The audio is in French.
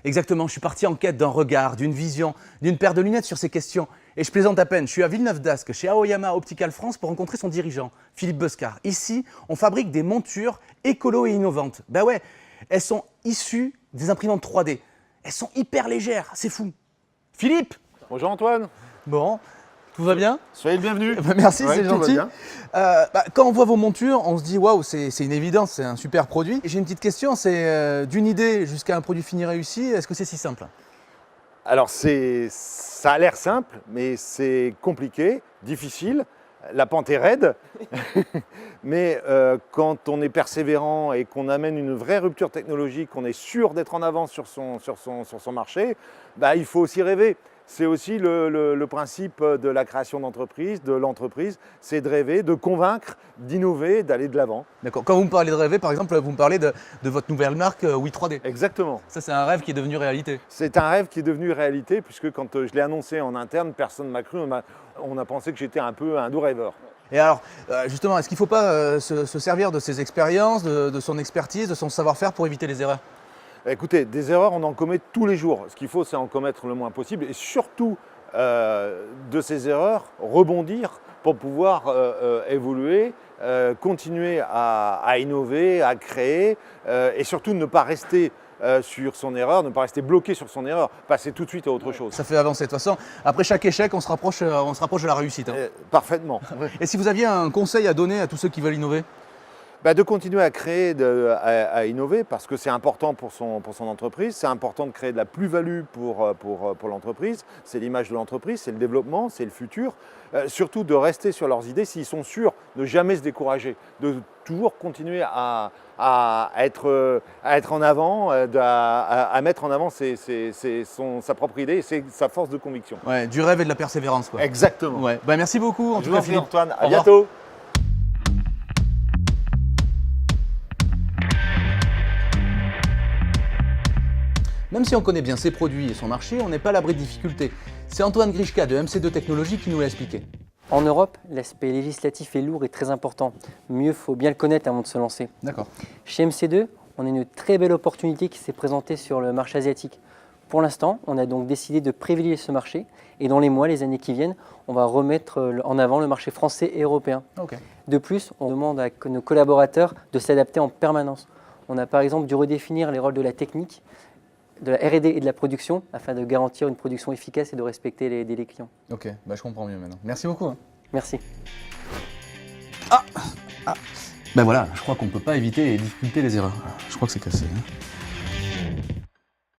Exactement, je suis parti en quête d'un regard, d'une vision, d'une paire de lunettes sur ces questions. Et je plaisante à peine, je suis à Villeneuve-d'Ascq, chez Aoyama Optical France pour rencontrer son dirigeant, Philippe Bescar. Ici, on fabrique des montures écolo et innovantes. Ben ouais, elles sont issues des imprimantes 3D. Elles sont hyper légères, c'est fou. Philippe! Bonjour Antoine. Bon, tout va bien? Soyez le bienvenu. Merci, Ouais, c'est tout va gentil. bien. Quand on voit vos montures, on se dit waouh, c'est une évidence, c'est un super produit. J'ai une petite question, c'est d'une idée jusqu'à un produit fini réussi, est-ce que c'est si simple? Alors ça a l'air simple, mais c'est compliqué, difficile. La pente est raide, mais quand on est persévérant et qu'on amène une vraie rupture technologique, qu'on est sûr d'être en avance sur son marché, bah, il faut aussi rêver. C'est aussi le principe de la création d'entreprise, de l'entreprise, c'est de rêver, de convaincre, d'innover, d'aller de l'avant. D'accord. Quand vous me parlez de rêver, par exemple, vous me parlez de votre nouvelle marque Oui 3D. Exactement. Ça, c'est un rêve qui est devenu réalité. C'est un rêve qui est devenu réalité, puisque quand je l'ai annoncé en interne, personne ne m'a cru, on a pensé que j'étais un peu un doux rêveur. Et alors, justement, est-ce qu'il ne faut pas se servir de ses expériences, de son expertise, de son savoir-faire pour éviter les erreurs? Écoutez, des erreurs, on en commet tous les jours. Ce qu'il faut, c'est en commettre le moins possible et surtout de ces erreurs, rebondir pour pouvoir évoluer, continuer à innover, à créer et surtout ne pas rester sur son erreur, ne pas rester bloqué sur son erreur, passer tout de suite à autre chose. Ça fait avancer. De toute façon, après chaque échec, on se rapproche de la réussite. Hein. Parfaitement. Et si vous aviez un conseil à donner à tous ceux qui veulent innover? De continuer à créer, à innover, parce que c'est important pour son entreprise, c'est important de créer de la plus-value pour l'entreprise, c'est l'image de l'entreprise, c'est le développement, c'est le futur. Surtout de rester sur leurs idées s'ils sont sûrs, ne jamais se décourager, de toujours continuer à être en avant, à mettre en avant sa propre idée, c'est sa force de conviction. Ouais, du rêve et de la persévérance, quoi. Exactement. Ouais. Merci beaucoup, en Je tout vous cas, en prie, Philippe. Antoine, Au à revoir. bientôt. Même si on connaît bien ses produits et son marché, on n'est pas à l'abri de difficultés. C'est Antoine Grischka de MC2 Technologies qui nous l'a expliqué. En Europe, l'aspect législatif est lourd et très important. Mieux, il faut bien le connaître avant de se lancer. D'accord. Chez MC2, on a une très belle opportunité qui s'est présentée sur le marché asiatique. Pour l'instant, on a donc décidé de privilégier ce marché et dans les mois, les années qui viennent, on va remettre en avant le marché français et européen. Ok. De plus, on demande à nos collaborateurs de s'adapter en permanence. On a par exemple dû redéfinir les rôles de la technique, de la R&D et de la production afin de garantir une production efficace et de respecter les délais clients. Ok, je comprends mieux maintenant. Merci beaucoup. Hein. Merci. Ben voilà, je crois qu'on ne peut pas éviter les difficultés, les erreurs. Je crois que c'est cassé. Hein.